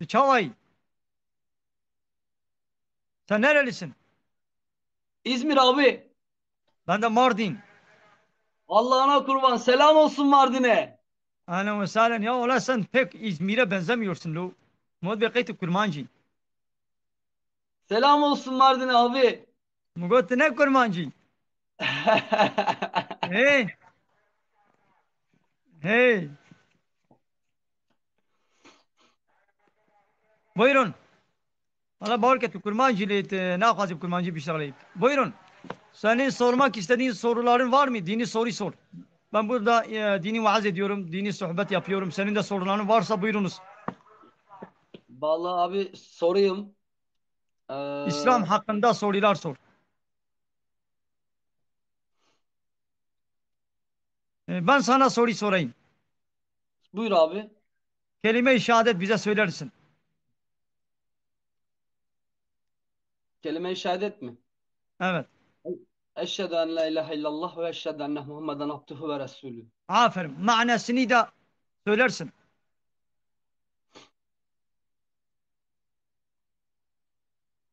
Çavay, sen nerelisin? İzmir abi. Ben de Mardin. Allah'ına kurban. Selam olsun Mardin'e. Ahlen ve sahlen. Ya ola sen pek İzmir'e benzemiyorsun lo. Mudbekiyt kurmancı. Selam olsun Mardin'e abi. Mugot ne kurmancı? Hey, hey. Buyurun. Valla barket kurmancı leyt. Ne yapacağım kurmancı bir şey. Buyurun. Senin sormak istediğin soruların var mı? Dini soru sor. Ben burada dini vaaz ediyorum. Dini sohbet yapıyorum. Senin de soruların varsa buyurunuz. Vallahi abi sorayım. Ee, İslam hakkında sorular sor. Ben sana soru sorayım. buyur abi. Kelime-i şehadet bize söylersin. Kelime-i şehadet mi? Evet. Eşhedü en la ilahe illallah ve eşhedü enne Muhammeden abduhu ve resulü. Aferin. Manasını da söylersin.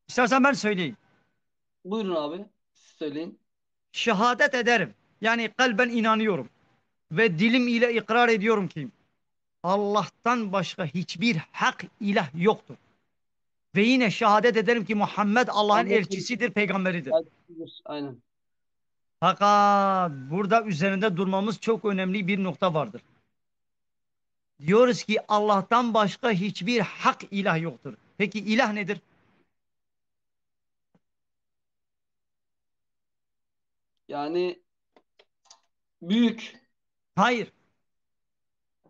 İstersen ben söyleyeyim. Buyurun abi. Siz söyleyin. Şehadet ederim. Yani kalben inanıyorum. Ve dilim ile ikrar ediyorum ki Allah'tan başka hiçbir hak ilah yoktur. Ve yine şehadet ederim ki Muhammed Allah'ın Muhammed'in elçisidir, peygamberidir. elçisidir. Aynen. Fakat burada üzerinde durmamız çok önemli bir nokta vardır. Diyoruz ki Allah'tan başka hiçbir hak ilah yoktur. Peki ilah nedir? Yani büyük. Hayır.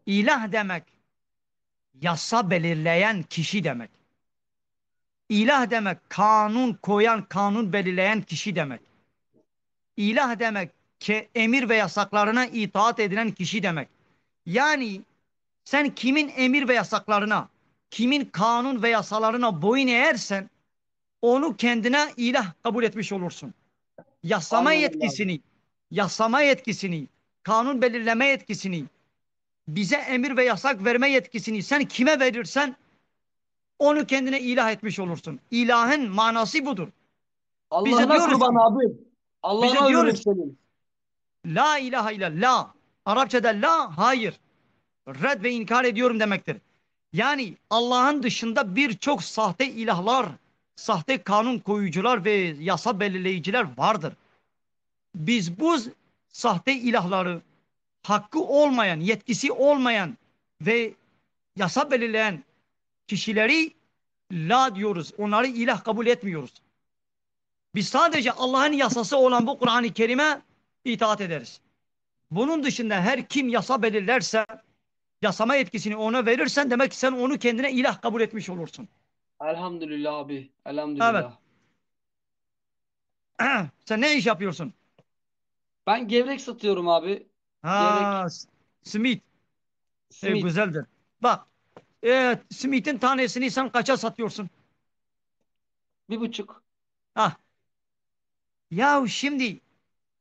İlah demek yasa belirleyen kişi demek. İlah demek kanun koyan, kanun belirleyen kişi demek. İlah demek ki emir ve yasaklarına itaat edilen kişi demek. Yani sen kimin emir ve yasaklarına, kimin kanun ve yasalarına boyun eğersen onu kendine ilah kabul etmiş olursun. Yasama Aynen öyle abi. yetkisini, yasama yetkisini, kanun belirleme yetkisini, bize emir ve yasak verme yetkisini sen kime verirsen onu kendine ilah etmiş olursun. İlahın manası budur. Bize Allah'ına diyoruz kurban ki, abi. bize Allah'ına övünür diyoruz ki senin. la ilahe illallah. Arapçada la hayır. Red ve inkar ediyorum demektir. Yani Allah'ın dışında birçok sahte ilahlar, sahte kanun koyucular ve yasa belirleyiciler vardır. Biz bu sahte ilahları hakkı olmayan, yetkisi olmayan ve yasa belirleyen kişileri la diyoruz. Onları ilah kabul etmiyoruz. Biz sadece Allah'ın yasası olan bu Kur'an-ı Kerim'e itaat ederiz. Bunun dışında her kim yasa belirlerse, yasama yetkisini ona verirsen demek ki sen onu kendine ilah kabul etmiş olursun. Elhamdülillah abi. Evet. Elhamdülillah. Sen ne iş yapıyorsun? Ben gevrek satıyorum abi. Gevrek, Ha, simit. simit. Güzeldir. Bak, simitin tanesini sen kaça satıyorsun? 1,5. Ah, ya şimdi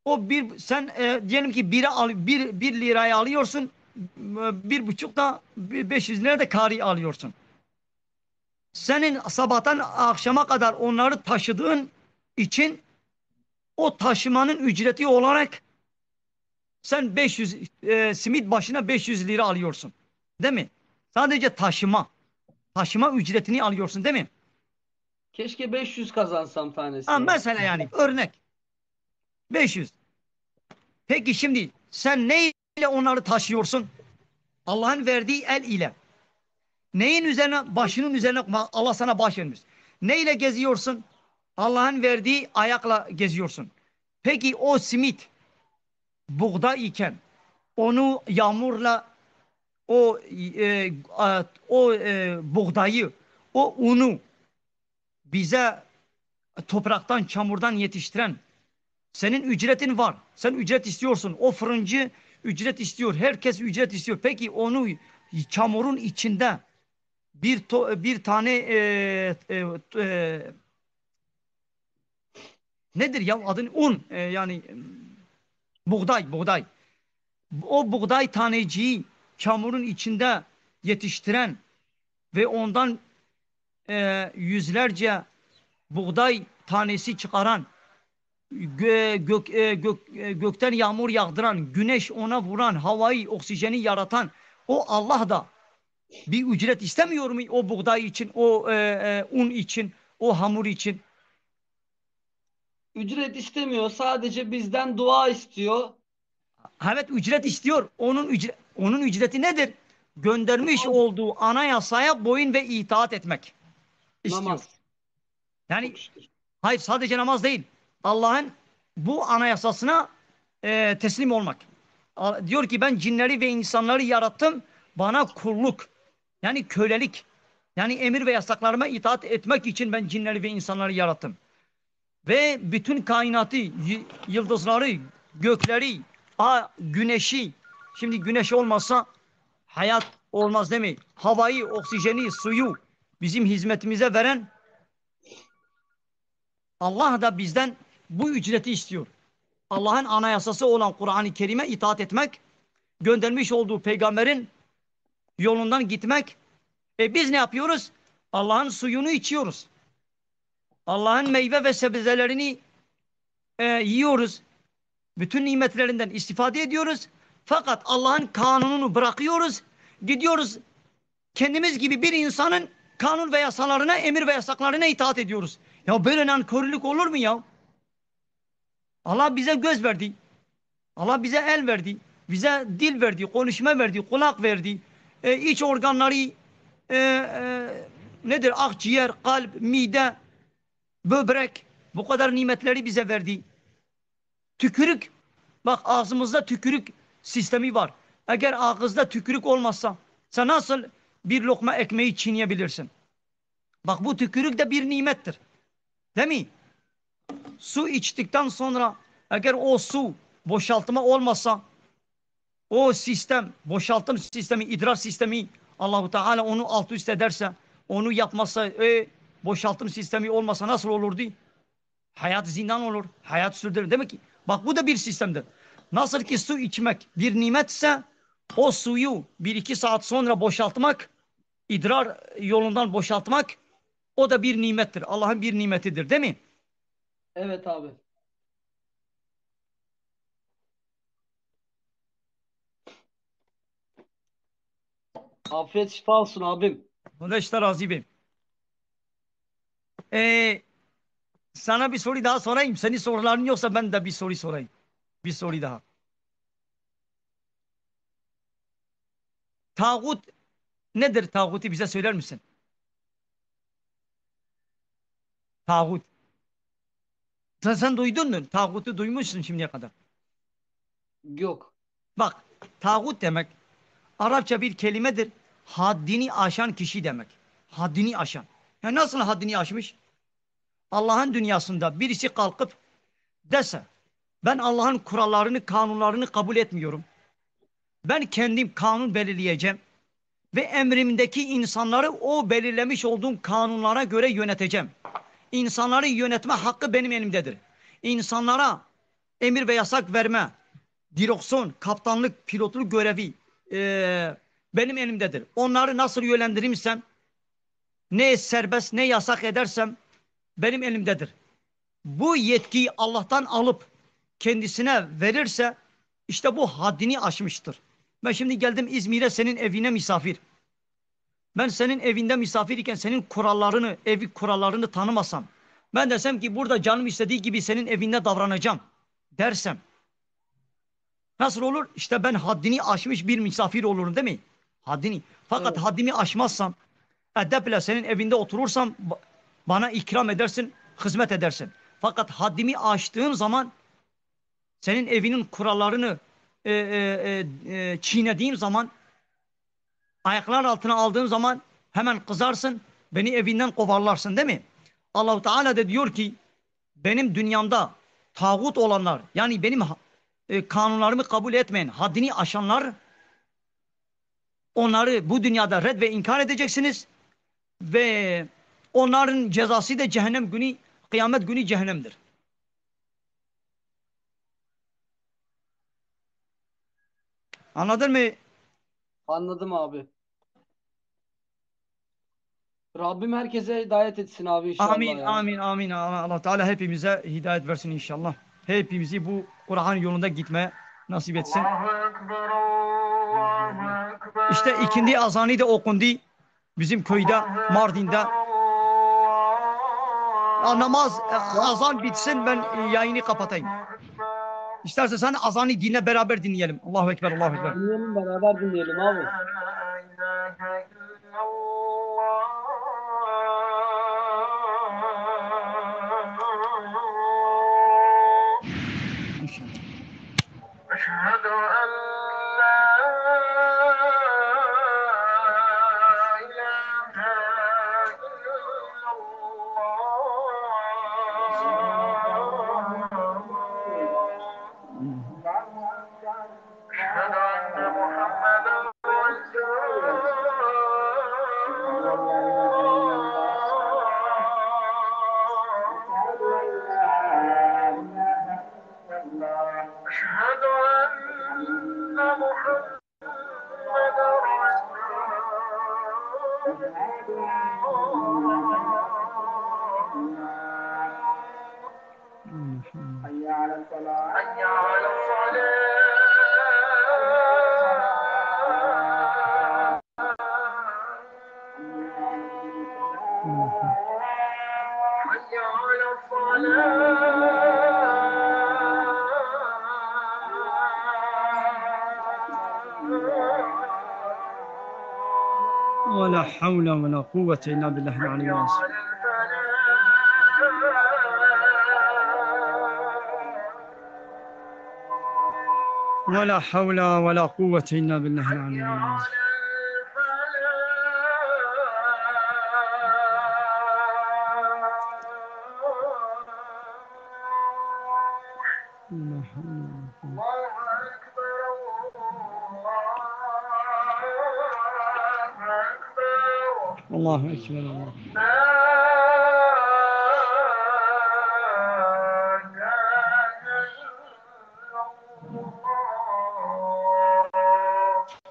o bir sen diyelim ki bir liraya alıyorsun, 1,5 da 500 lira da kari alıyorsun. Senin sabahtan akşama kadar onları taşıdığın için o taşımanın ücreti olarak sen 500 simit başına 500 lira alıyorsun. Değil mi? Sadece taşıma. Taşıma ücretini alıyorsun değil mi? Keşke 500 kazansam Ha, tanesine. mesela yani örnek 500. Peki şimdi sen ne ile onları taşıyorsun? Allah'ın verdiği el ile. Neyin üzerine? Başının üzerine Allah sana baş vermiş. Ne ile geziyorsun? Allah'ın verdiği ayakla geziyorsun. Peki o simit buğday iken onu yağmurla buğdayı, o unu bize topraktan, çamurdan yetiştiren senin ücretin var. Sen ücret istiyorsun. O fırıncı ücret istiyor. Herkes ücret istiyor. Peki onu çamurun içinde bir tane nedir ya adın un yani buğday. O buğday taneciği çamurun içinde yetiştiren ve ondan yüzlerce buğday tanesi çıkaran, gökten yağmur yağdıran, güneş ona vuran, havayı, oksijeni yaratan o Allah da bir ücret istemiyor mu o buğday için, o un için, o hamur için? Ücret istemiyor. Sadece bizden dua istiyor. Evet, ücret istiyor. Onun ücreti nedir? Göndermiş olduğu anayasaya boyun ve itaat etmek istiyor. Namaz. Yani Çok şükür. hayır, sadece namaz değil. Allah'ın bu anayasasına teslim olmak. Diyor ki ben cinleri ve insanları yarattım. Bana kulluk. Yani kölelik. Yani emir ve yasaklarıma itaat etmek için ben cinleri ve insanları yarattım. Ve bütün kainatı, yıldızları, gökleri, güneşi. Şimdi güneş olmazsa hayat olmaz değil mi? Havayı, oksijeni, suyu bizim hizmetimize veren Allah da bizden bu ücreti istiyor. Allah'ın anayasası olan Kur'an-ı Kerim'e itaat etmek, göndermiş olduğu peygamberin yolundan gitmek. Biz ne yapıyoruz? Allah'ın suyunu içiyoruz. Allah'ın meyve ve sebzelerini yiyoruz. Bütün nimetlerinden istifade ediyoruz. Fakat Allah'ın kanununu bırakıyoruz. Gidiyoruz kendimiz gibi bir insanın kanun ve yasalarına, emir ve yasaklarına itaat ediyoruz. Ya böyle nankörlük olur mu ya? Allah bize göz verdi. Allah bize el verdi. Bize dil verdi, konuşma verdi, kulak verdi. İç organları nedir? Akciğer, kalp, mide, böbrek. Bu kadar nimetleri bize verdi. Tükürük. Bak ağzımızda tükürük sistemi var. Eğer ağızda tükürük olmazsa sen nasıl bir lokma ekmeği çiğneyebilirsin? Bak bu tükürük de bir nimettir. Değil mi? Su içtikten sonra eğer o su boşaltma olmazsa o sistem, boşaltım sistemi, idrar sistemi Allahu Teala onu alt üst ederse, onu yapmazsa, boşaltım sistemi olmasa nasıl olurdu? Hayat zindan olur. Hayat sürdürür. Demek ki bak bu da bir sistemdir. Nasıl ki su içmek bir nimetse o suyu bir iki saat sonra boşaltmak, idrar yolundan boşaltmak o da bir nimettir. Allah'ın bir nimetidir değil mi? Evet abi. Afiyet şifa olsun abim. Kardeşler azibim. Ee, Sana bir soru daha sorayım. Senin soruların yoksa ben de bir soru sorayım. Bir soru daha. Tağut nedir, tağutu bize söyler misin? Tağut. Sen duydun mu? Tağutu duymuşsun şimdiye kadar. Yok. Bak, tağut demek Arapça bir kelimedir. Haddini aşan kişi demek. Haddini aşan. Ya nasıl haddini aşmış? Allah'ın dünyasında birisi kalkıp dese ben Allah'ın kurallarını, kanunlarını kabul etmiyorum. Ben kendim kanun belirleyeceğim ve emrimdeki insanları o belirlemiş olduğum kanunlara göre yöneteceğim. İnsanları yönetme hakkı benim elimdedir. İnsanlara emir ve yasak verme, direksiyon, kaptanlık, pilotluk görevi benim elimdedir. Onları nasıl yönlendirirsem, ne serbest ne yasak edersem benim elimdedir. Bu yetkiyi Allah'tan alıp kendisine verirse işte bu haddini aşmıştır. Ben şimdi geldim İzmir'e senin evine misafir. Ben senin evinde misafir iken senin kurallarını, evi kurallarını tanımasam, ben desem ki burada canım istediği gibi senin evinde davranacağım dersem, nasıl olur? İşte ben haddini aşmış bir misafir olurum değil mi? Haddini. Fakat Evet. haddimi aşmazsam, edeple senin evinde oturursam bana ikram edersin, hizmet edersin. Fakat haddimi aştığım zaman senin evinin kurallarını çiğnediğim zaman, ayaklar altına aldığım zaman hemen kızarsın, beni evinden kovarlarsın değil mi? Allahu Teala da diyor ki benim dünyamda tağut olanlar yani benim kanunlarımı kabul etmeyen, haddini aşanlar onları bu dünyada red ve inkar edeceksiniz ve onların cezası da cehennem günü, kıyamet günü cehennemdir. Anladın mı? Anladım abi. Rabbim herkese hidayet etsin abi inşallah Amin, ya. amin, amin. Allah Teala hepimize hidayet versin inşallah. Hepimizi bu Kur'an yolunda gitmeye nasip etsin. İşte ikindi azanı da okundu bizim köyde, Mardin'de. Namaz, azan bitsin ben yayını kapatayım. İstersen sen azanı dinle, beraber dinleyelim. Allahu Ekber, Allahu Ekber. Dinleyelim, beraber dinleyelim abi. أشهد أن لا إله إلا الله أشهد أن محمدا رسول الله أشهد أن محمدا حي على الصلاة حي على حي على ولا حول ولا قوة إلا بالله العلي العظيم. ولا حول ولا قوة إلا بالله العلي العظيم. الله أكبر الله.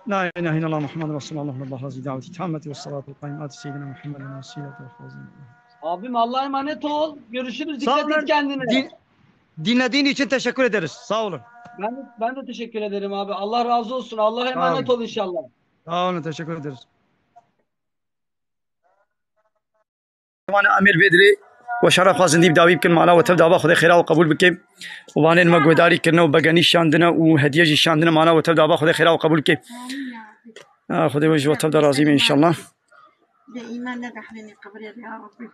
لا إله إلا الله محمد رسول الله الله رضي دعوة التامة والصلاة والقائمات سيدنا محمد وسيلة وفوزنا. Abim Allah'a emanet ol. Görüşürüz. Sağ Dikkat et olun. kendine. Dinlediğin için teşekkür ederiz. Sağ olun. Ben de teşekkür ederim abi. Allah razı olsun. Allah'a emanet ol inşallah. Sağ olun. Teşekkür ederiz. امیر بدری و شرف خواستن دیب داوی بکن معنا و تب دعوا خدا خیره و قبول بکن و وانه ما گوداری کرنا و بگنی شاندنا و هدیه جی شاندنا معنا و تب دعوا خدا خیره و قبول بکن خدا وجه و تب راضی ان شاء الله ده ایمان نگه قبر یا ربی